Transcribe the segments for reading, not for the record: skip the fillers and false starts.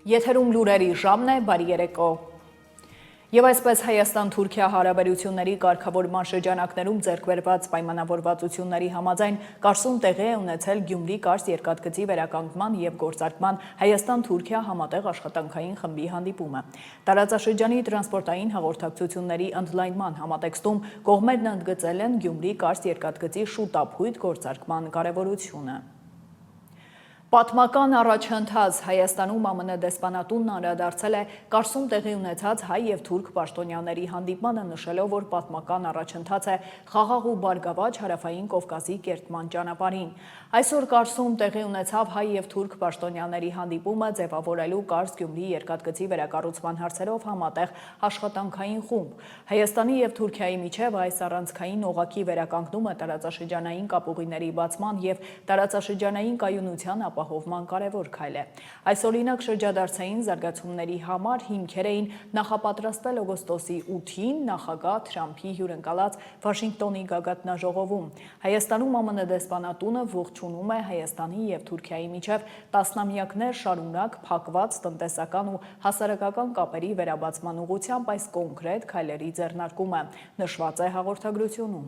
Եթերում լուրերի ժամն է, բարի երեկո։ Եվ այսպես Հայաստան-Թուրքիա հարաբերությունների կարգավորման շրջանակներում ձեռք բերված պայմանավորվածությունների համաձայն Կարսում տեղի է ունեցել Գյումրի-Կարս երկաթգծի վերականգնման և գործարկման Հայաստան-Թուրքիա համատեղ աշխատանքային խմբի հանդիպումը։ Տարածաշրջանի տրանսպորտային հաղորդակցությունների ընդլայնման համատեքստում կողմերն ընդգծել են Գյումրի-Կարս երկաթգծի շուտափույթ գործարկման կարևորությունը։ Պատմական առաջընթաց Հայաստանում ԱՄՆ դեսպանատունն անդրադարձել է Կարսում տեղի ունեցած հայ և թուրք պաշտոնյաների հանդիպմանը, նշելով, որ պատմական առաջընթաց է խաղաղ ու բարգավաճ Հարավային Կովկասի կերտման ճանապարհին։ Այսօր Կարսում տեղի ունեցավ հայ և թուրք պաշտոնյաների հանդիպումը ձևավորելու Կարս-Գյումրի երկաթգծի վերակառուցման հարցերով համատեղ աշխատանքային խումբ։ Հայաստանի և Թուրքիայի միջև այս առանցքային օղակի վերականգնումը տարածաշրջանային կապուղիների բացման և տարածաշրջանային կայունության ապահովման կարևոր քայլ է։ Այս օրինակ շրջադարձային զարգացումների համար հիմքեր էին նախապատրաստվել օգոստոսի 8-ին նախագահ Թրամփի հյուրընկալած Վաշինգտոնի գագաթնաժողովում։ Հայաստանում ԱՄՆ դեսպանատունը ողջունում է Հայաստանի և Թուրքիայի միջև տասնամյակներ շարունակ փակված տնտեսական ու հասարակական կապերի վերաբացման ուղղությամբ այս կոնկրետ քայլերի ձեռնարկումը, նշված է հաղորդագրությունում։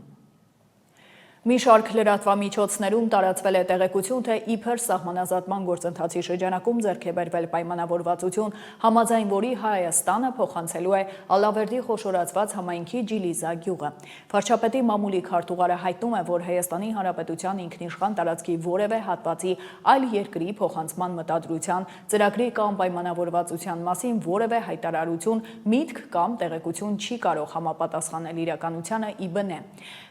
Մի շարք լրատվամիջոցներում տարածվել է տեղեկություն, թե իբր սահմանազատման գործընթացի շրջանակում ձեռք է բերվել պայմանավորվածություն, համաձայն որի Հայաստանը փոխանցելու է Ալավերդի խոշորացված համայնքի Ջիլիզա գյուղը։ Վարչապետի մամուլի քարտուղարը հայտնում է, որ Հայաստանի Հանրապետության ինքնիշխան տարածքի որևէ հատվածի այլ երկրի փոխանցման մտադրության, ծրագրի կամ պայմանավորվածության մասին որևէ հայտարարություն, միտք կամ տեղեկություն չի կարող համապատասխանել իրականությանը ի բնե։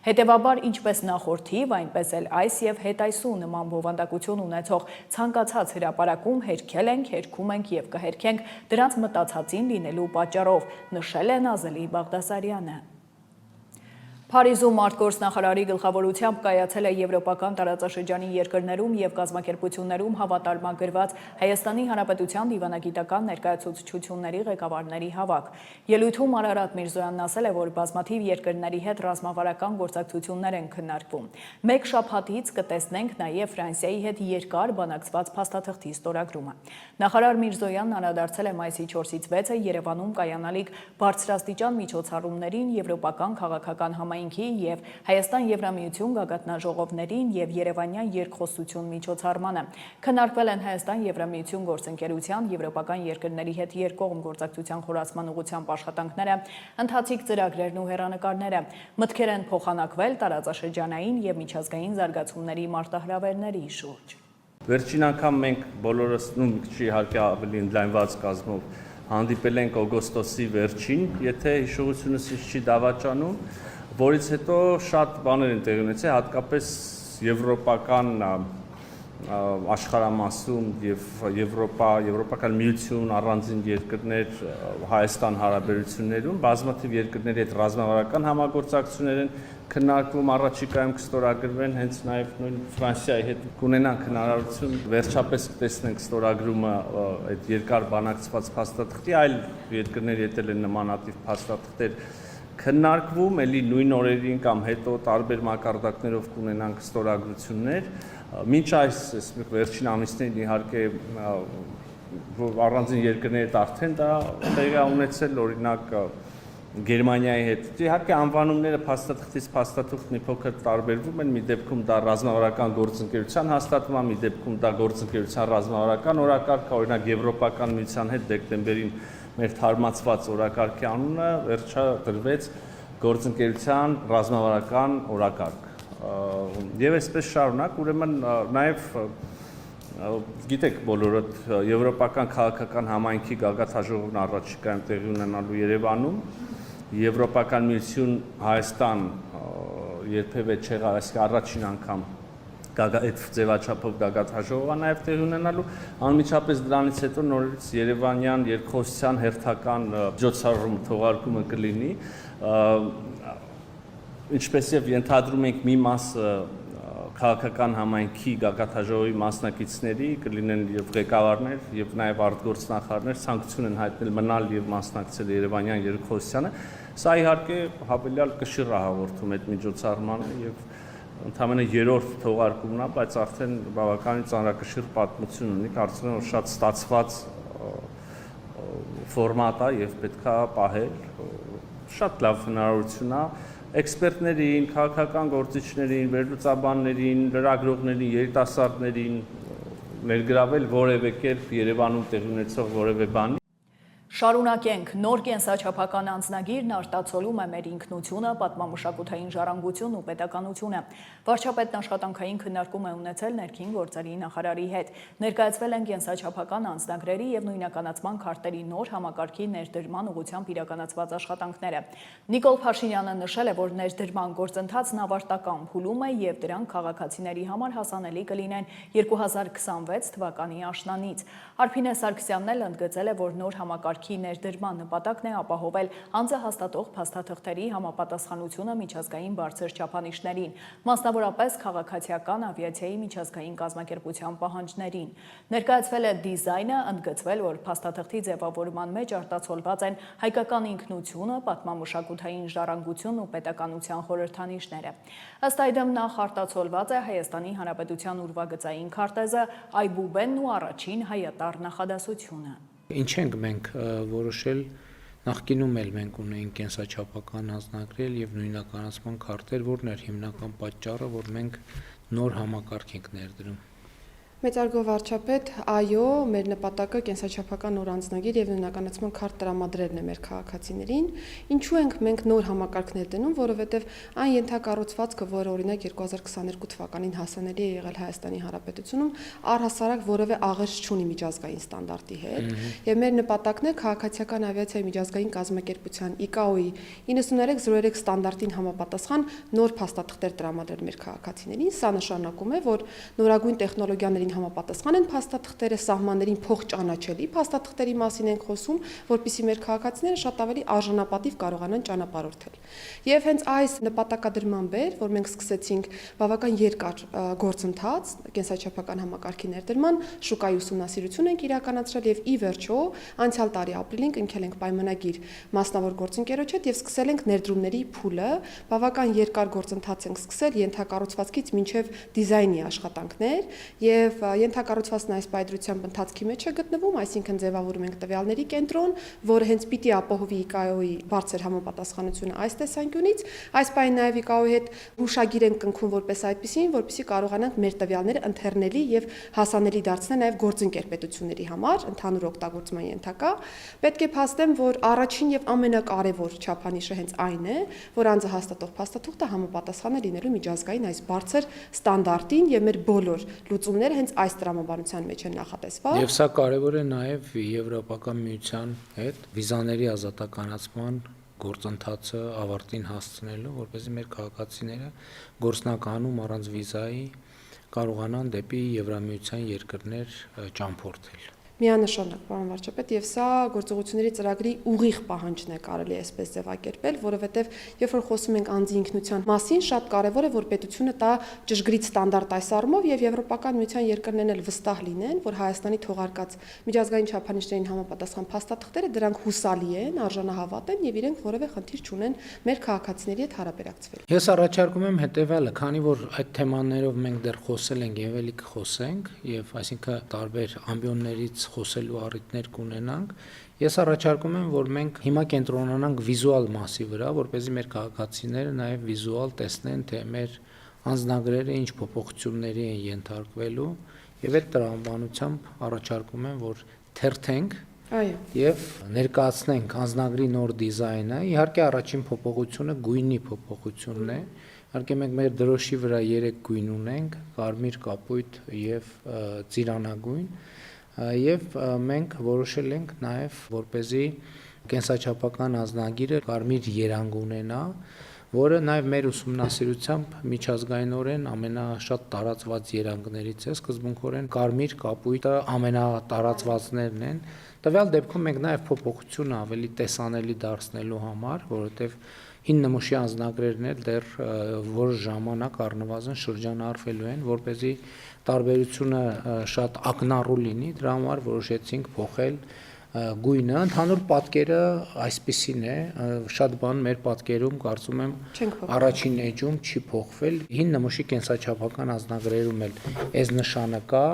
Հետևաբար, ինչպես նախորդիվ, այնպես էլ այս և հետայսու նման բովանդակություն ունեցող ցանկացած հրապարակում հերքել ենք, հերքում ենք և կհերքենք դրանց մտածածին լինելու պատճառով, նշել է Նազելի Բաղդասարյանը։ Փարիզում արտգործնախարարի գլխավորությամբ կայացել է Եվրոպական տարածաշրջանի երկրներում և կազմակերպություններում հավատարմագրված Հայաստանի Հանրապետության դիվանագիտական ներկայացուցչությունների ղեկավարների հավաք։ Ելույթում Արարատ Միրզոյանն ասել է, որ բազմաթիվ երկրների հետ ռազմավարական գործակցություններ են քննարկվում։ Մեկ շաբաթից կտեսնենք նաև Ֆրանսիայի հետ երկար բանակցված փաստաթղթի ստորագրումը։ Նախարար Միրզոյանն անդրադարձել է մայիսի 4-ից 6-ը Երևանում կայանալիք բարձրաստիճան միջոցառումներին, եվրոպական քաղաքական համայնքի և Հայաստան-Եվրամիություն գագաթնաժողովներին և Երևանյան երկխոսություն միջոցառմանը։ Քննարկվել են Հայաստան-Եվրամիություն գործընկերության, եվրոպական երկրների հետ երկկողմ գործակցության խորացման ուղղությամբ աշխատանքները, ընթացիկ ծրագրերն ու հեռանկարները։ Մտքեր են փոխանակվել տարածաշրջանային և միջազգային զարգացումների մարտահրավերների շուրջ։ Վերջին անգամ մենք բոլորս իհարկե ավելի ընդլայնված կազմով հանդիպել ենք օգոստոսի վերջին, եթե հիշողությունս ինձ չի դավաճանում, որից հետո շատ բաներ են տեղի ունեցել, հատկապես եվրոպական աշխարհամասում և Եվրոպական միություն, առանձին երկրներ Հայաստան հարաբերություններում, բազմաթիվ երկրների հետ ռազմավարական համագործակցություններ են քննարկվում, առաջիկայում կստորագրվեն, հենց նաև նույն Ֆրանսիայի հետ կունենանք հնարավորություն վերջապես կտեսնենք ստորագրումը այդ երկար բանակցված փաստաթղթի, այլ երկրների հետ էլ են նմանատիպ փաստաթղթեր քննարկվում, էլի նույն օրերին կամ հետո տարբեր մակարդակներով կունենանք ստորագրություններ։ Մինչ այս վերջին ամիսներին իհարկե առանձին երկրների հետ արդեն դա տեղի է ունեցել, օրինակ Գերմանիայի հետ։ Իհարկե անվանումները փաստաթղթից փաստաթուղթ մի փոքր տարբերվում են, մի դեպքում դա ռազմավարական գործընկերության հաստատվում է, մի դեպքում դա գործընկերության ռազմավարական օրակարգ, օրինակ Եվրոպական միության հետ դեկտեմբերին մեր թարմացված օրակարգի անունը վերջադրվեց գործընկերության ռազմավարական օրակարգ։ Եվ այսպես շարունակ, ուրեմն նաև գիտեք բոլորդ Եվրոպական քաղաքական համայնքի գագաթնաժողովն առաջիկայում տեղի ունենալու Երևանում, Եվրոպական միություն Հայաստան երբևէ չեղավ, այսինքն առաջին անգամ այդ ձևաչափով գագաթնաժողով է նաև տեղի ունենալու, անմիջապես դրանից հետո նորից Երևանյան երկխոսության հերթական միջոցառում թողարկումը կլինի, ինչպես եւ ենթադրում ենք մի մասը քաղաքական համայնքի գագաթնաժողովի մասնակիցների կլինեն եւ ղեկավարներ եւ նաեւ արտգործնախարարներ ցանկություն են հայտնել մնալ եւ մասնակցել Երևանյան երկխոսությանը։ Սա իհարկե հավելյալ կշիռ է հաղորդում այդ միջոցառմանը եւ ընդամենը երրորդ թողարկումն է, բայց արդեն բավականին ծանրակշիռ պատմություն ունի, կարծում եմ որ շատ ստացված ֆորմատ է եւ պետքա պահել, շատ լավ հնարավորություն է էքսպերտներին, քաղաքական գործիչներին, վերլուծաբաններին, լրագրողներին, երիտասարդներին ներգրավել որևէ կերպ Երևանում տեղի ունեցող որևէ բանի։ Շարունակենք, նոր կենսաչափական անձնագիրն արտացոլում է մեր ինքնությունը, պատմամշակութային ժառանգությունն ու պետականությունը։ Վարչապետն աշխատանքային քննարկում է ունեցել ներքին գործերի նախարարի հետ։ Ներկայացվել են կենսաչափական անձնագրերի եւ նույնականացման քարտերի նոր համակարգի ներդրման ուղղությամբ իրականացված աշխատանքները։ Նիկոլ Փաշինյանը նշել է, որ ներդրման գործընթացն ավարտական փուլում է եւ դրանք քաղաքացիների համար հասանելի կլինեն 2026 թվականի աշնանից։ Արփինե Սարգսյանն էլ ընդգծել է, որ նոր համակարգի ներդրման նպատակն է ապահովել անձահաստատող փաստաթղթերի համապատասխանությունը միջազգային բարձր չափանիշներին, մասնավորապես քաղաքացիական ավիացիայի միջազգային կազմակերպության պահանջներին։ Ներկայացվել է դիզայնը, ընդգծվել, որ փաստաթղթի ձևավորման մեջ արտացոլված են հայկական ինքնությունը, պատմամշակութային ժառանգությունն ու պետականության խորհրդանիշները։ Ըստ այդմ նախ արտացոլված է Հայաստանի Հանրապետության ուրվագծային քարտեզը, այբուբենն ու առաջին հայատառ նախադասությունը։ Ինչ ենք մենք որոշել, նախկինում էլ մենք ունեինք կենսաչափական անձնագրեր եւ նույնականացման քարտեր, որն էր հիմնական պատճառը, որ մենք նոր համակարգ ենք ներդրում։ Մեծարգո վարչապետ, այո, մեր նպատակը կենսաչափական նոր անձնագիր եւ նույնականացման քարտ տրամադրելն է մեր քաղաքացիներին։ Ինչու ենք մենք նոր համակարգներ դնում, որովհետեւ այն ենթակառուցվածքը, որը օրինակ 2022 թվականին հասանելի է եղել Հայաստանի Հանրապետությունում, առհասարակ որևէ աղերս չունի միջազգային ստանդարտի հետ, եւ մեր նպատակն է քաղաքացիական ավիացիայի միջազգային կազմակերպության ICAO-ի 9303 ստանդարտին համապատասխան նոր փաստաթղթեր տրամադրել մեր քաղաքացիներին։ Սա նշանակում է, որ նորագույն տեխնոլոգիաների համապատասխան են փաստաթղթերը, սահմաններին փոխճանաչելի փաստաթղթերի մասին ենք խոսում, որպեսզի մեր քաղաքացիները շատ ավելի արժանապատիվ կարողանան ճանապարհորդել։ Եվ հենց այս նպատակադրման բեր, որ մենք սկսեցինք բավական երկար գործընթաց կենսաչափական համակարգի ներդրման, շուկայի ուսումնասիրություն ենք իրականացրել եւ ի վերջո անցյալ տարի ապրիլին կնքել ենք պայմանագիր մասնավոր գործընկերոջ հետ եւ սկսել ենք ներդրումների փուլը, բավական երկար գործընթաց ենք սկսել ենթակառուցվածքից մինչեւ դիզայնի աշխատանքներ եւ ենթակառուցվածքն այս պայծրությամբ ընթացքի մեջ է գտնվում, այսինքն ձևավորում ենք տվյալների կենտրոն, որը հենց պիտի ապահովի ICAO-ի բարձր համապատասխանությունը այս տեսանկյունից, այս պայն նաեւ ICAO-ի հետ հուշագիր ենք կնքում որպես այդպեսին, որպեսզի կարողանանք մեր տվյալները ընթեռնելի եւ հասանելի դարձնել նաեւ գործընկեր պետությունների համար, ընդհանուր օգտագործման ենթակա։ Պետք է փաստեմ, որ առաջին եւ ամենակարևոր չափանիշը հենց այն է, որ անձահաստատող փաստաթուղթը համապատասխան է լինելու միջազգային այս բարձր ստանդարտին եւ մեր բոլոր լուծումները հենց այս տրամաբանության մեջ են նախատեսված։ Եվ սա կարևոր է նաև Եվրոպական միության հետ վիզաների ազատականացման գործընթացը ավարտին հասցնելու, որպեսզի մեր քաղաքացիները գործնականում առանց վիզայի կարողանան դեպի Եվրամիության երկրներ ճամփորդել։ Միանշանակ, պարոն վարչապետ, եւ սա գործողությունների ծրագրի ուղիղ պահանջն է, կարելի է այսպես ձևակերպել, որովհետեւ երբ որ խոսում ենք անձի ինքնության մասին, շատ կարեւոր է, որ պետությունը տա ճշգրիտ ստանդարտ այս առումով եւ Եվրոպական միության երկրներն էլ վստահ լինեն, որ Հայաստանի թողարկած միջազգային չափանիշներին համապատասխան փաստաթղթերը դրանք հուսալի են, արժանահավատ են եւ իրենք որևէ խնդիր չունեն մեր քաղաքացիների հետ հարաբերակցվել։ Ես առաջարկում եմ հետեւյալը, քանի որ այդ թեմաներով մենք դեռ խոսել ենք եւ ելի կխոսենք, եւ այսինքն տարբեր ամբիոններից խոսելու առիթներ կունենանք, ես առաջարկում եմ, որ մենք հիմա կենտրոնանանք վիզուալ մասի վրա, որպեսզի մեր քաղաքացիները նաև վիզուալ տեսնեն, թե մեր անձնագրերը ինչ փոփոխությունների են ենթարկվելու, եւ այդ տրամաբանությամբ առաջարկում եմ, որ թերթենք եւ ներկայացնենք անձնագրի նոր դիզայնը։ Իհարկե առաջին փոփոխությունը գույնի փոփոխությունն է։ Իհարկե մենք մեր դրոշի վրա 3 գույն ունենք՝ կարմիր, կապույտ եւ ծիրանագույն։ Եվ մենք որոշել ենք նաև, որպեսզի կենսաչափական անձնագիրը կարմիր երանգ ունենա, որը նաև մեր ուսումնասիրությամբ միջազգայինորեն ամենաշատ տարածված երանգներից է, սկզբունքորեն կարմիր կապույտը ամենատարածվածներն են։ Տվյալ դեպքում մենք նաև փոփոխությունը ավելի տեսանելի դարձնելու համար, որովհետև հին նմուշի անձնագրերն էլ դեռ որոշ ժամանակ առնվազն շրջանառվելու են, որպեսզի տարբերությունը շատ ակնառու լինի, դրա համար որոշեցինք փոխել գույնը, ընդհանուր պատկերը այսպիսին է, շատ բան մեր պատկերում կարծում եմ առաջին էջում չի փոխվել, հին նմուշի կենսաչափական անձնագրերում էլ այս նշանը կա,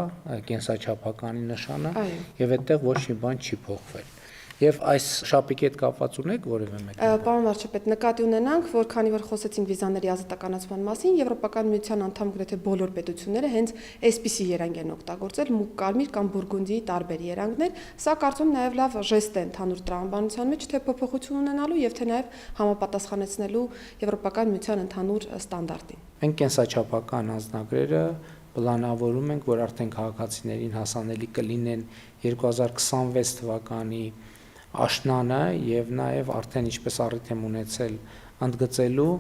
կենսաչափականի նշանը, եւ այդտեղ ոչ մի բան չի փոխվել։ Եվ այս շապիկի հետ կապված ունեք որևէ մեկ։ Պարոն վարչապետ, նկատի ունենանք, որ քանի որ խոսեցին վիզաների ազատականացման մասին, Եվրոպական միության անդամ գրեթե բոլոր պետությունները հենց այսպիսի երանգ են օգտագործել՝ մուգ կարմիր կամ բուրգունդիի տարբեր երանգներ, սա կարծում նաև լավ ժեստ է ընդհանուր տրամաբանության մեջ, թե փոփոխություն ունենալու եւ թե նաև համապատասխանեցնելու Եվրոպական միության ընդհանուր ստանդարտին։ Մենք կենսաչափական անձնագրերը պլանավորում ենք, որ արդեն քաղաքացիներին հասանելի կլինեն 2026 թվականի աշնանը եւ նաեւ արդեն ինչպես առիթ եմ ունեցել ընդգծելու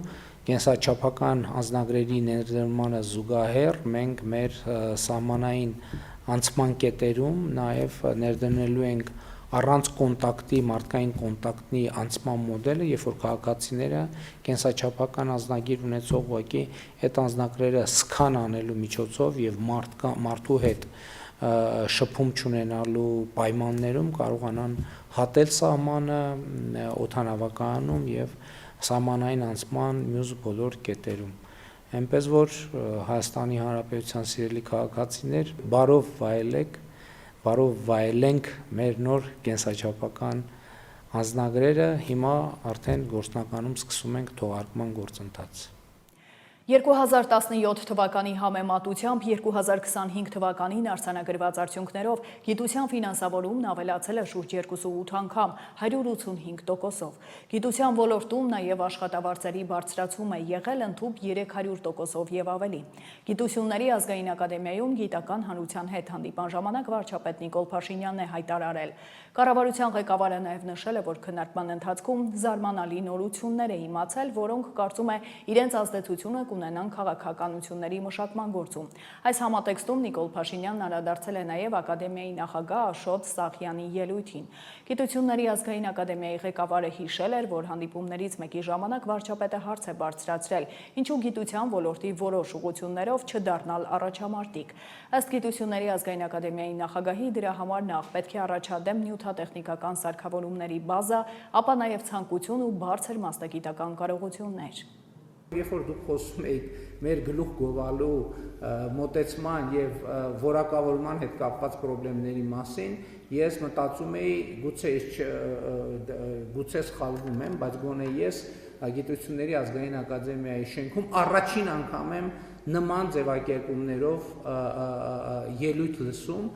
կենսաչափական անձնագրերի ներդրմանը զուգահեռ մենք մեր սահմանային անցման կետերում նաեւ ներդնելու ենք առանց կոնտակտի, մարդկային կոնտակտի անցման մոդելը, երբ որ քաղաքացիները կենսաչափական անձնագիր ունեցող ուղղակի այդ անձնագրերը սկան անելու միջոցով եւ մարդու հետ շփում չունենալու պայմաններում կարողանան հատել սահմանը օդանավակայանում եւ սահմանային անցման մյուս բոլոր կետերում։ Այնպես որ Հայաստանի Հանրապետության սիրելի քաղաքացիներ, բարով վայելենք մեր նոր կենսաչափական անձնագրերը, հիմա արդեն գործնականում սկսում ենք թողարկման գործընթացը։ 2017 թվականի համեմատությամբ 2025 թվականին արձանագրված արդյունքներով գիտության ֆինանսավորումն ավելացել է շուրջ 2.8 անգամ 185%-ով։ Գիտության ոլորտում նաև աշխատավարձերի բարձրացում է եղել ընդհուպ 300%-ով եւ ավելի։ Գիտությունների ազգային ակադեմիայում գիտական հանրության հետ հանդիպան ժամանակ վարչապետ Նիկոլ Փաշինյանն է հայտարարել. Կառավարության ղեկավարը նաև նշել է, որ քննարկման ընթացքում զարմանալի նորություններ է իմացել, որոնք կարծում է իրենց ազդեցությունը կունենան քաղաքականությունների մշակման գործում։ Այս համատեքստում Նիկոլ Փաշինյանն անդրադարձել է նաև ակադեմիայի նախագահ Աշոտ Սահյանի ելույթին։ Գիտությունների ազգային ակադեմիայի ղեկավարը հիշել էր, որ հանդիպումներից մեկի ժամանակ վարչապետը հարց է բարձրացրել, ինչու գիտության ոլորտի որոշ ուղղություններով չդառնալ առաջամարտիկ։ Ըստ Գիտությունների ազգային ակադեմիայի նախագահի դրա համար նախ պետք է առաջադեմ նյութատեխնիկական սարքավորումների բազա, ապա նաև ցանկություն ու բարձր մասնագիտական կարողություններ։ Երբ որ դուք խոսում եք մեր գլուխ գովալու մոտեցման եւ որակավորման հետ կապված խնդիրների մասին, ես մտածում էի, գուցե սխալվում եմ, բայց գոնե ես Գիտությունների ազգային ակադեմիայի շենքում առաջին անգամ եմ նման ձևակերպումներով ելույթ լսում,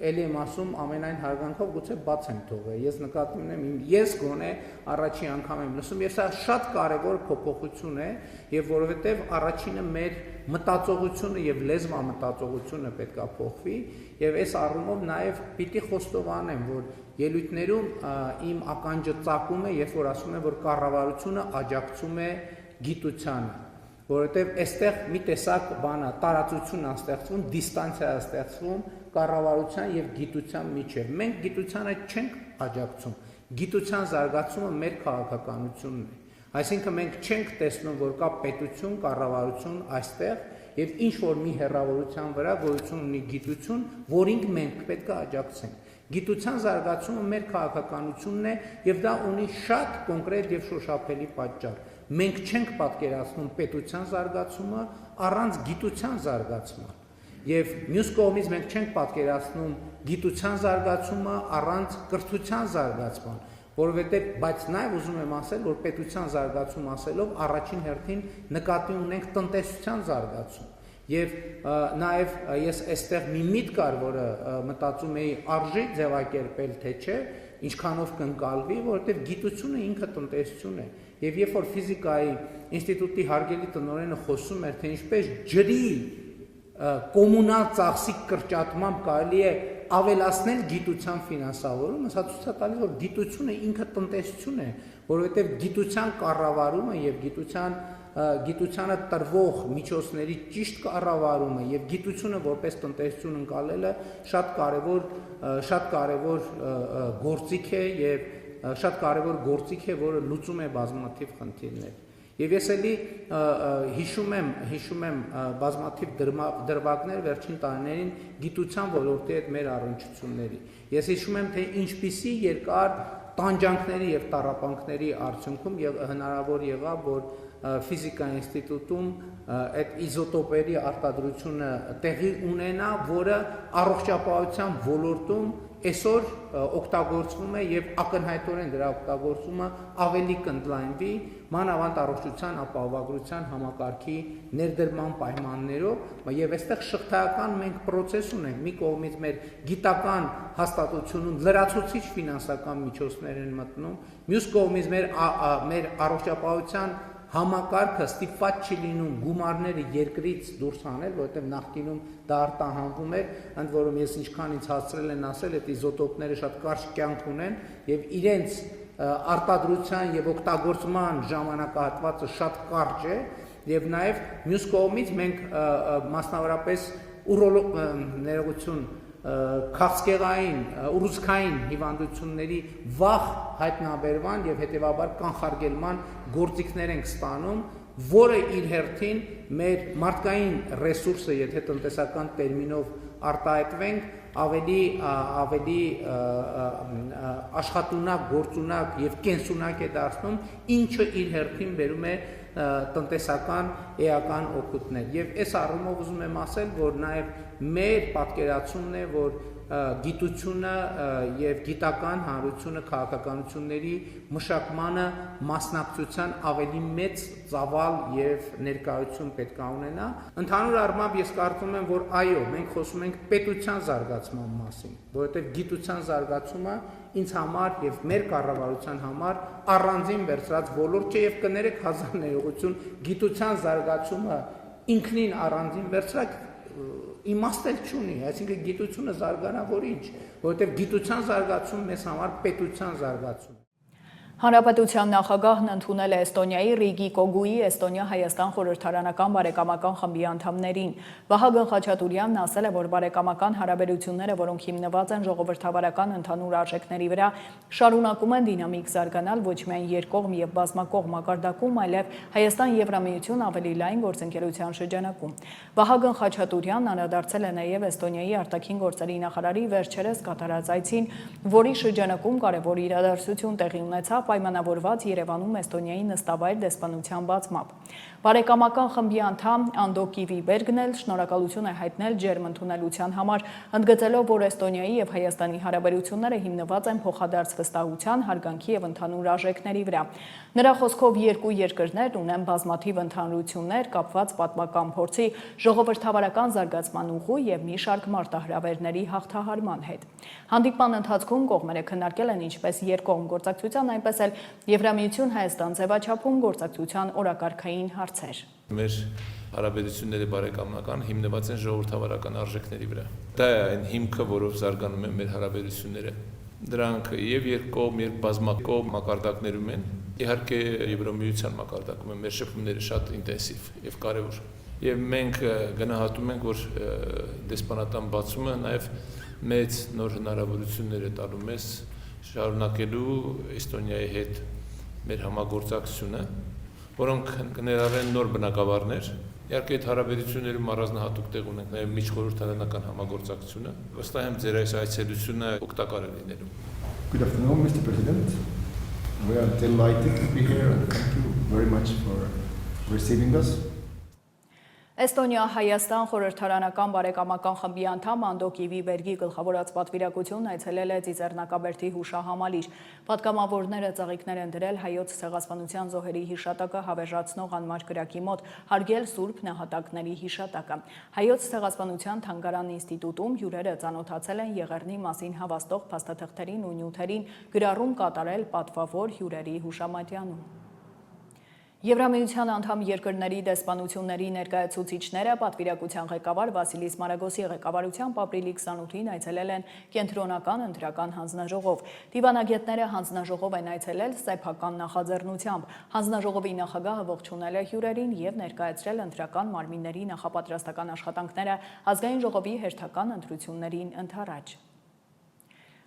ելի եմ ասում ամենայն հարգանքով գուցե բաց եմ թողել։ Ես նկատի ունեմ, ես գոնե առաջին անգամ եմ լսում, եւ սա շատ կարեւոր փոփոխություն է, եւ որովհետեւ առաջինը մեր մտածողությունը եւ լեզվամտածողությունը պետք է փոխվի, եւ այս առումով նաեւ պիտի խոստովանեմ, որ ելույթներում իմ ականջը ծակում է, երբ որ ասում եմ, որ կառավարությունը աջակցում է գիտությանը, որովհետեւ այստեղ մի տեսակ բան է, տարածություն է ստեղծվում, դիստանցիա է ստեղծվում կառավարության եւ գիտության միջեւ։ Մենք գիտությանը չենք աջակցում։ Գիտության զարգացումը մեր քաղաքականությունն է։ Այսինքն մենք չենք տեսնում, որ կա պետություն, կառավարություն այստեղ եւ ինչ որ մի հերավորության վրա գոյություն ունի գիտություն, որին մենք պետք է աջակցենք։ Գիտության զարգացումը մեր քաղաքականությունն է եւ դա ունի շատ կոնկրետ եւ շոշափելի պատճառ։ Մենք չենք պատկերացնում պետության զարգացումը առանց գիտության զարգացման։ Եվ մյուս կողմից մենք չենք պատկերացնում գիտության զարգացումը առանց կրթության զարգացման, որովհետև բայց նաև ուզում եմ ասել, որ պետության զարգացում ասելով առաջին հերթին նկատի ունենք տնտեսության զարգացում։ Եվ նաև ես այստեղ մի միտք կար, որը մտածում էի արժի ձևակերպել, թե չէ, ինչքանով կընկալվի, որովհետև գիտությունը ինքը տնտեսություն է։ Եվ երբ որ ֆիզիկայի ինստիտուտի հարգելի տնօրենը խոսում էր, թե ինչպես ջրի կոմունալ ծախսի կրճատմամբ կարելի է ավելացնել գիտության ֆինանսավորումը, սա ցույց է տալիս, որ գիտությունը ինքը տնտեսություն է, որովհետև գիտության կառավարումը եւ գիտությանը տրվող միջոցների ճիշտ կառավարումը եւ գիտությունը որպես տնտեսություն ընկալելը շատ կարեւոր գործիք է եւ շատ կարեւոր գործիք է, որը լուծում է բազմաթիվ խնդիրներ։ Եվ ես էլի հիշում եմ բազմաթիվ դրվագներ վերջին տարիներին գիտության ոլորտի հետ մեր առնչությունների։ Ես հիշում եմ, թե ինչպիսի երկար տանջանքների եւ տառապանքների արդյունքում հնարավոր եղավ, որ ֆիզիկայի ինստիտուտում այդ իզոտոպերի արտադրությունը տեղի ունենա, որը առողջապահության ոլորտում այսօր օգտագործվում է եւ ակնհայտորեն դրա օգտագործումը ավելի կընդլայնվի մանավանդ առողջության ապահովագրության համակարգի ներդրման պայմաններով եւ այստեղ շղթայական մենք process ունենք մի կողմից մեր գիտական հաստատությունում լրացուցիչ ֆինանսական միջոցներ են մտնում մյուս կողմից մեր առողջապահության համակարգը ստիպված չի լինում գումարները երկրից դուրս հանել, որովհետև նախկինում դա արտահանվում էր, ընդ որում ես ինչքան ինձ հասցրել են ասել, այդ իզոտոպները շատ կարճ կյանք ունեն եւ իրենց արտադրության եւ օգտագործման ժամանակահատվածը շատ կարճ է եւ նաեւ մյուս կողմից մենք մասնավորապես ներողություն քաղցկեղային, ուռուցքային հիվանդությունների վաղ հայտնաբերման եւ հետեւաբար կանխարգելման գործիքներ ենք ստանում, որը իր հերթին մեր մարդկային ռեսուրսը, եթե տնտեսական տերմինով արտահայտվենք, ավելի աշխատունակ, գործունակ եւ կենսունակ է դարձնում, ինչը իր հերթին բերում է տնտեսական էական օգուտներ։ Եվ այս առումով ուզում եմ ասել, որ նաև մեր պատկերացումն է, որ գիտությունը եւ գիտական հանրությունը քաղաքականությունների մշակմանը մասնակցության ավելի մեծ ծավալ եւ ներկայություն պետք է ունենա։ Ընդհանուր առմամբ ես կարծում եմ, որ այո, մենք խոսում ենք պետության զարգացման մասին, որովհետեւ գիտության զարգացումը ինձ համար եւ մեր կառավարության համար առանձին վերցրած ոլորտ չէ եւ կներեք հազար ներողություն գիտության զարգացումը ինքնին առանձին վերցրած իմաստել չունի, այսինքն գիտությունը զարգանա որ ինչ, որովհետեւ գիտության զարգացում մեզ համար պետության զարգացում Հանրապետության նախագահն ընդունել է Էստոնիայի Ռիգի Կոգուի Էստոնիա-Հայաստան խորհրդարանական բարեկամական խմբի անդամներին։ Վահագն Խաչատուրյանն ասել է, որ բարեկամական հարաբերությունները, որոնք հիմնված են ժողովրդավարական ընդհանուր արժեքների վրա, շարունակում են դինամիկ զարգանալ ոչ միայն երկկողմ եւ բազմակողմ մակարդակում, այլև Հայաստան-Եվրամիություն ավելի լայն գործընկերության շրջանակում։ Վահագն Խաչատուրյանն անդրադարձել է նաեւ Էստոնիայի արտաքին գործերի նախարարի վերջերս կատարած այցին, որի շրջանակում կարևոր իրադարձություն տեղի ունեցավ պայմանավորված Երևանում Էստոնիայի նստավայր դեսպանության բացմամբ։ Բարեկամական խմբի անդամ Անդոկի Վիբերգն էլ շնորհակալություն է հայտնել ջերմ ընդունելության համար, ընդգծելով, որ Էստոնիայի եւ Հայաստանի հարաբերությունները հիմնված են փոխադարձ վստահության, հարգանքի եւ ընդհանուր արժեքների վրա։ Նրա խոսքով երկու երկրներն ունեն բազմաթիվ ընդհանրություններ կապված պատմական փորձի, ժողովրդավարական զարգացման ուղու եւ մի շարք մարտահրավերների հաղթահարման հետ։ Հանդիպման ընթացքում կողմերը քննարկել են ինչպես երկկողմ գործակցության, այնպես էլ Եվրամիություն-Հայաստան ձևաչափում գործակցության օրակարգային հարցեր։ Մեր հարաբերությունները բարեկամական հիմնված են ժողովրդավարական արժեքների վրա։ Դա է այն հիմքը, որով զարգանում են մեր հարաբերությունները։ Դրանք եւ երկկողմ, եւ բազմակողմ մակարդակներում են։ Իհարկե Եվրամիության մակարդակում են մեր շփումները շատ ինտենսիվ եւ կարեւոր։ Եվ մենք գնահատում ենք, որ դեսպանատան բացումը նաեւ մեծ նոր հնարավորություններ է տալու մեզ շարունակելու Էստոնիայի հետ մեր համագործակցությունը, որոնք կներառեն նոր բնակավարներ։ Իհարկե այդ հարաբերություններում առանձնահատուկ տեղ ունենք նաև միջխորհրդարանական համագործակցությունը։ Վստահ եմ ձեր այս այցելությունը օգտակար է լինելու։ Good afternoon, Mr. President. We are delighted to be here and thank you very much for receiving us. Էստոնիա-Հայաստան խորհրդարանական բարեկամական խմբի անդամ Անդոկի Վիբերգի գլխավորած պատվիրակությունն այցելել է Ծիծեռնակաբերդի հուշահամալիր։ Պատգամավորները ծաղիկներ են դրել հայոց ցեղասպանության զոհերի հիշատակը հավերժացնող անմար կրակի մոտ, հարգել Սուրբ նահատակների հիշատակը։ Հայոց ցեղասպանության թանգարան ինստիտուտում հյուրերը ծանոթացել են Եղեռնի մասին հավաստող փաստաթղթերին ու նյութերին, գրառում կատարել պատվավոր հյուրերի հուշամատյանում։ Եվրամիության անդամ երկրների դեսպանությունների ներկայացուցիչները պատվիրակության ղեկավար Վասիլիս Մարագոսի ղեկավարությամբ ապրիլի 28-ին այցելել են կենտրոնական ընտրական հանձնաժողով։ Դիվանագետները հանձնաժողով են այցելել սեփական նախաձեռնությամբ։ Հանձնաժողովի նախագահը ողջունել է հյուրերին եւ ներկայացրել ընտրական մարմինների նախապատրաստական աշխատանքները ազգային ժողովի հերթական ընտրություններին ընդառաջ։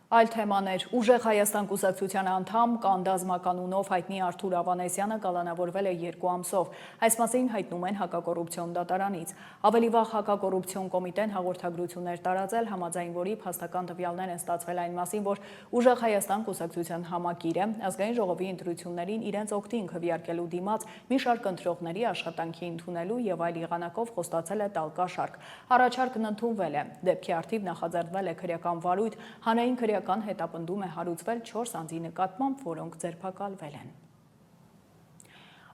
Այլ թեմաներ ուժեղ Հայաստան կուսակցության անդամ Կանդազմականունով հայտնի Արթուր Ավանեսյանը կալանավորվել է 2 ամսով։ Այս մասին հայտնում են հակակոռուպցիոն դատարանից։ Ավելի վաղ հակակոռուպցիոն կոմիտեն հաղորդագրություններ տարածել, համաձայն որի փաստական տվյալներ են ստացվել այն մասին, որ ուժեղ Հայաստան կուսակցության համակիրը ազգային ժողովի ընտրություններին իրենց օգտին քվեարկելու դիմաց մի շարք ընտրողների աշխատանքի ընդունելու եւ այլ եղանակով խոստացել է տալ կաշառք։ Առաջարկն ընդունվել է։ Դեպքի առթիվ նախաձեռնվել է քրեական վարույթ, հանրային քրեական հետապնդում է հարուցվել 4 անձի նկատմամբ, որոնք ձերբակալվել են։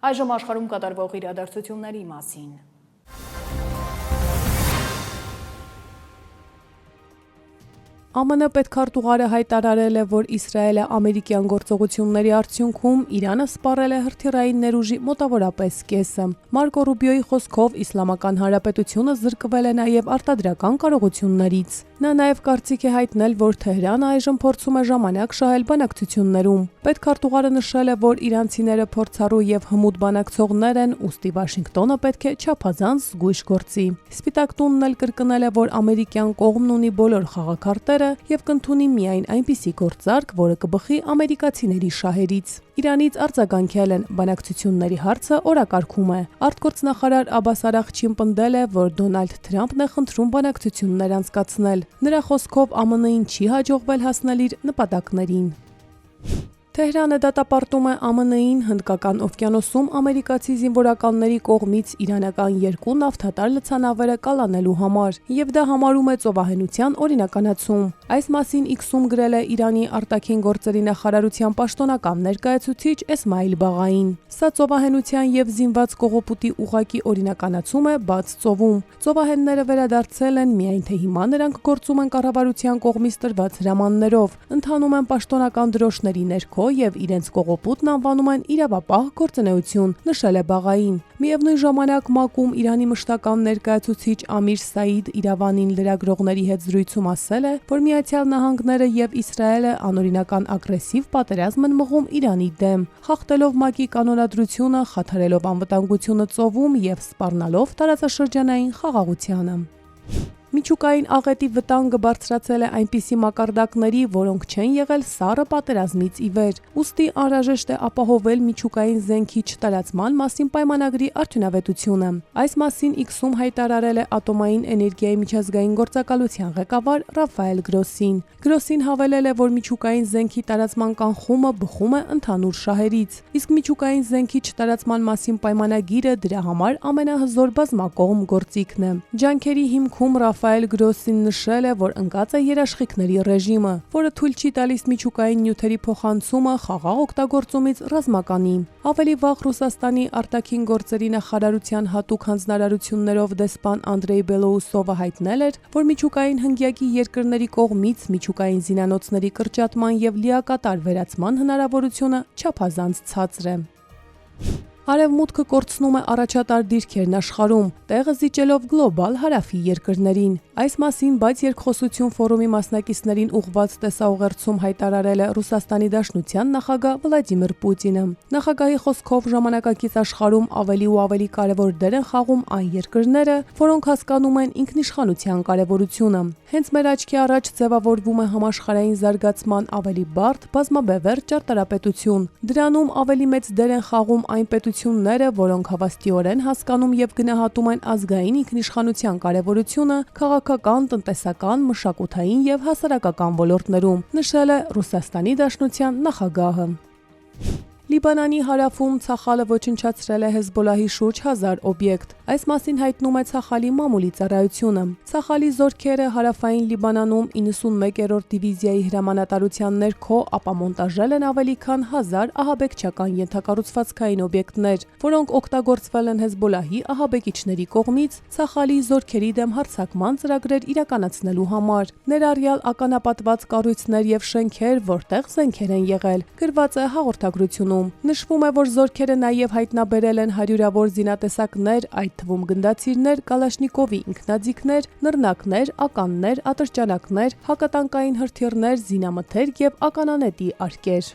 Այժմ աշխարհում կատարվող իրադարձությունների մասին։ ԱՄՆ պետքարտուղարը հայտարարել է, որ Իսրայելը ամերիկյան գործողությունների արդյունքում Իրանը սպառել է հրթիռային ներուժի մոտավորապես կեսը։ Մարկո Ռուբիոյի խոսքով Իսլամական Հանրապետությունը զրկվել է նաև արտադրական կարողություններից։ Նա նաև կարծիք է հայտնել, որ Թեհրանը այժմ փորձում է ժամանակ շահել բանակցություններում։ Պետքարտուղարը նշել է, որ իրանցիները փորձառու եւ հմուտ բանակցողներ են, ուստի Վաշինգտոնը պետք է չափազանց զգույշ գործի։ Սպիտակ տունն էլ կրկնել է, որ ամերիկյան կողմն ունի բոլոր խաղաքարտերը եւ կընդունի միայն այնպիսի գործարք, որը կբխի ամերիկացիների շահերից։ Իրանից արձագանքել են, բանակցությունների հարցը օրակարգում է։ Արտգործնախարար Աբբաս Արաղչին պնդել է, որ Դոնալդ Թրամփն է խնդրում բանակցություններ անցկացնել։ Նրա խոսքով ԱՄՆ-ին չի հաջողվել հասնել իր նպատակներին։ Թեհրանը դատապարտում է ԱՄՆ-ին Հնդկական օվկիանոսում ամերիկացի զինվորականների կողմից իրանական 2 նավթատար լցանավերը կալանելու համար եւ դա համարում է ծովահենության օրինականացում։ Այս մասին X-ում գրել է Իրանի արտաքին գործերի նախարարության պաշտոնական ներկայացուցիչ Էսմայիլ Բաղային։ Սա ծովահենության եւ զինված կողոպուտի ուղղակի օրինականացում է բաց ծովում։ Ծովահենները վերադարձել են միայն թե հիմա նրանք գործում են կառավարության կողմից տրված հրամաններով, ընթանում են պաշտոնական դրոշների ներքո եւ իրենց կողոպուտն անվանում են իրավապահ գործունեություն, նշել է Բաղային։ Միևնույն ժամանակ ՄԱԿ-ում Իրանի մշտական ներկայացուցիչ Ամիր Սաիդ Իրավանին լրագրողների հետ զրույցում ասել է, որ Միացյալ Նահանգները եւ Իսրայելը անօրինական ագրեսիվ պատերազմ են մղում Իրանի դեմ, խախտելով ՄԱԿ-ի կանոնադրությունը, խաթարելով անվտանգությունը ծովում եւ սպառնալով տարածաշրջանային խաղաղությանը։ Միջուկային աղետի վտանգը բարձրացել է այնպիսի մակարդակների, որոնք չեն եղել սառը պատերազմից ի վեր։ Ուստի անհրաժեշտ է ապահովել միջուկային զենքի չտարածման մասին պայմանագրի արդյունավետությունը։ Այս մասին X-ում հայտարարել է Ատոմային էներգիայի միջազգային գործակալության ղեկավար Ռաֆայել Գրոսին։ Գրոսին հավելել է, որ միջուկային զենքի տարածման կանխումը բխում է ընդհանուր շահերից, իսկ միջուկային զենքի չտարածման մասին պայմանագիրը դրա համար ամենահզոր բազմակողմ գործիքն է։ Ջանքերի հիմքում Ռաֆայել Գրոսին նշել է, որ ընկած է երաշխիքների ռեժիմը, որը թույլ չի տալիս միջուկային նյութերի փոխանցումը խաղաղ օգտագործումից ռազմականի։ Ավելի վաղ Ռուսաստանի արտաքին գործերի նախարարության հատուկ հանձնարարություններով դեսպան Անդրեյ Բելոուսովը հայտնել էր, որ միջուկային հնգյակի երկրների կողմից միջուկային զինանոցների կրճատման եւ լիակատար վերացման հնարավորությունը չափազանց ցածր է։ Արևմուտքը կորցնում է առաջատար դիրքերն աշխարհում, տեղը զիջելով գլոբալ հարավի երկրներին։ Այս մասին բայց երկխոսություն ֆորումի մասնակիցներին ուղղված տեսաուղերձում հայտարարել է Ռուսաստանի Դաշնության նախագահ Վլադիմիր Պուտինը։ Նախագահի խոսքով ժամանակակից աշխարհում ավելի ու ավելի կարևոր դեր են խաղում այն երկրները, որոնք հասկանում են ինքնիշխանության կարևորությունը։ Հենց մեր աչքի առաջ ձևավորվում է համաշխարհային զարգացման ավելի բարդ, բազմաբևեռ ճարտարապետություն։ Դրանում ավելի մեծ դեր են խաղում այն պետությունները, որոնք հավաստիորեն հասկանում եւ գնահատում են ազգային ինքնիշխանության կարևորությունը քաղաքական, տնտեսական, մշակութային եւ հասարակական ոլորտներում, նշել է Ռուսաստանի Դաշնության նախագահը։ Լիբանանի հարավում Ցախալը ոչնչացրել է Հեզբոլահի շուրջ 1000 օբյեկտ։ Այս մասին հայտնում է Ցախալի մամուլի ծառայությունը։ Ցախալի զորքերը հարավային Լիբանանում 91-րդ դիվիզիայի հրամանատարության ներքո ապամոնտաժել են ավելի քան 1000 ահաբեկչական ենթակառուցվածքային օբյեկտներ, որոնք օգտագործվել են Հեզբոլահի ահաբեկիչների կողմից Ցախալի զորքերի դեմ հարձակման ծրագրեր իրականացնելու համար։ Ներառյալ ականապատված կառույցներ եւ շենքեր, որտեղ զենքեր են եղել, գրված է հաղորդագրությունում։ Նշվում է, որ զորքերը նաև հայտնաբերել են հարյուրավոր զինատեսակներ, այդ թվում գնդացիրներ, Կալաշնիկովի ինքնաձիգներ, նռնակներ, ականներ, ատրճանակներ, հակատանկային հրթիռներ, զինամթերք եւ ականանետի արկեր։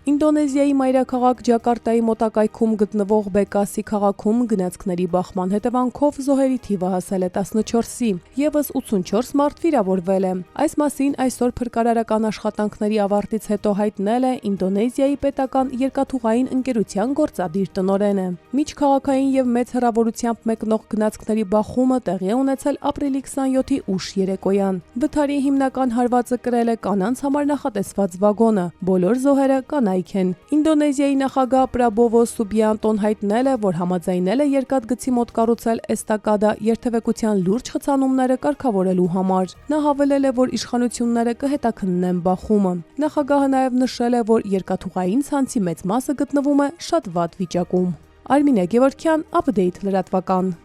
Ինդոնեզիայի մայրաքաղաք Ջակարտայի մոտակայքում գտնվող Բեկասի քաղաքում գնացքների բախման հետևանքով զոհերի թիվը հասել է 14-ի, եւս 84 մարդ վիրավորվել է։ Այս մասին այսօր փրկարարական աշխատանքների ավարտից հետո հայտնել է Ինդոնեզիայի պետական երկաթուղային ընկերության գործադիր տնօրենը։ Միջքաղաքային եւ մեծ հեռավորությամբ մեկնող գնացքների բախումը տեղի է ունեցել ապրիլի 27-ի ուշ երեկոյան։ Վթարի հիմնական հարվածը կրել է կանանց համար նախատեսված վագոնը։ Բոլոր զոհերը կանայք կայք են։ Ինդոնեզիայի նախագահ Պրաբովո Սուբիանտոն հայտնել է, որ համաձայնել է երկաթգծի մոտ կառուցել էստակադա երթևեկության լուրջ խցանումները կարգավորելու համար։ Նա հավելել է, որ իշխանությունները կհետաքննեն բախումը։ Նախագահը նաև նշել է, որ երկաթուղային ցանցի մեծ մասը գտնվում է շատ վատ վիճակում։ Արմինե Գևորգյան, Update լրատվական։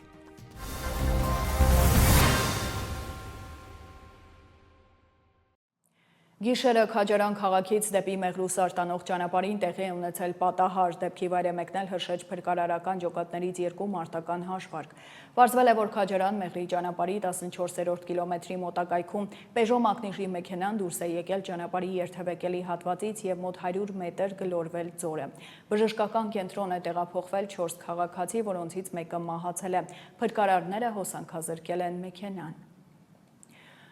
Գիշերը Քաջարան քաղաքից դեպի Մեղրուս արտանող ճանապարհին տեղի է ունեցել պատահար, դեպքի վայր է մեկնել Հրշեջ փրկարարական ջոկատներից 2 մարտական հաշվարկ։ Պարզվել է, որ Քաջարան-Մեղրի ճանապարհի 14-րդ կիլոմետրի մոտակայքում Peugeot մակնիշի մեքենան դուրս է եկել ճանապարհի երթևեկելի հատվածից եւ մոտ 100 մետր գլորվել ձորը։ Բժշկական կենտրոն է տեղափոխվել 4 քաղաքացի, որոնցից մեկը մահացել է։ Փրկարարները հոսանքազրկել են մեքենան։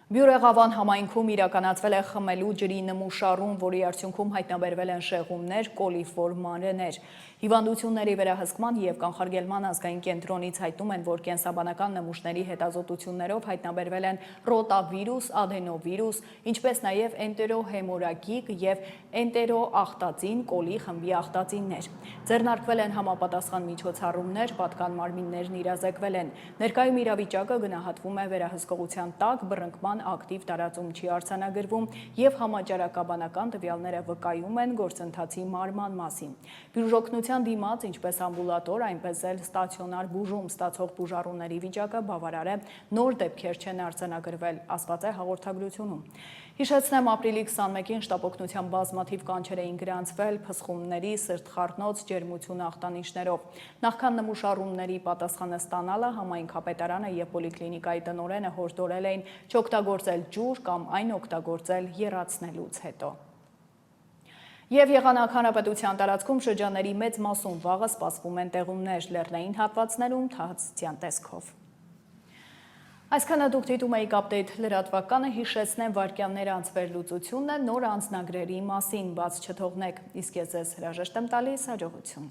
Բյուրեղավան համայնքում իրականացվել է խմելու ջրի նմուշառում, որի արդյունքում հայտնաբերվել են շեղումներ, կոլիֆոր մանրեներ։ Հիվանդությունների վերահսկման եւ կանխարգելման ազգային կենտրոնից հայտնում են, որ կենսաբանական նմուշների հետազոտություններով հայտնաբերվել են ռոտավիրուս, ադենովիրուս, ինչպես նաեւ էնտերոհեմորագիկ եւ էնտերոախտածին կոլի խմբի ախտածիններ։ Ձեռնարկվել են համապատասխան միջոցառումներ, պատկան մարմիններն իրազեկվել են։ Ներկայում իրավիճակը գնահատվում է վերահսկողության տակ, բռնկման ակտիվ տարածում չի արձանագրվում եւ համաճարակաբանական տվյալները վկայում են գործընթացի մարման մասին։ Բյուժօգնության դիմաց, ինչպես ամբուլատոր, այնպես էլ ստացիոնար բուժում ստացող բուժառուների վիճակը բավարար է, նոր դեպքեր չեն արձանագրվել, ասված է հաղորդագրությունում։ Հիշեցնեմ, ապրիլի 21-ին շտապօգնության բազմաթիվ կանչեր էին գրանցվել փսխումների, սրտխառնոց, ջերմություն ախտանիշներով։ Նախքան նմուշառումների պատասխանը ստանալը համայնքապետարանը եւ պոլիկլինիկայի տնօրենը հորդորել էին չօգտագործել ջուր կամ այն օգտագործել եռացնելուց հետո։ Եվ եղանակ հանրապետության տարածքում շրջանների մեծ մասում վաղը սպասվում են տեղումներ, լեռնային հատվածներում թավծյան տեսքով։ Այսքանը դուք դիտում եք Update լրատվականը, հիշեցնեմ վայրկյաններ անց վերլուծությունն է նոր անձնագրերի մասին, բաց չթողնեք, իսկ ես ձեզ հրաժեշտ եմ տալիս, հաջողություն։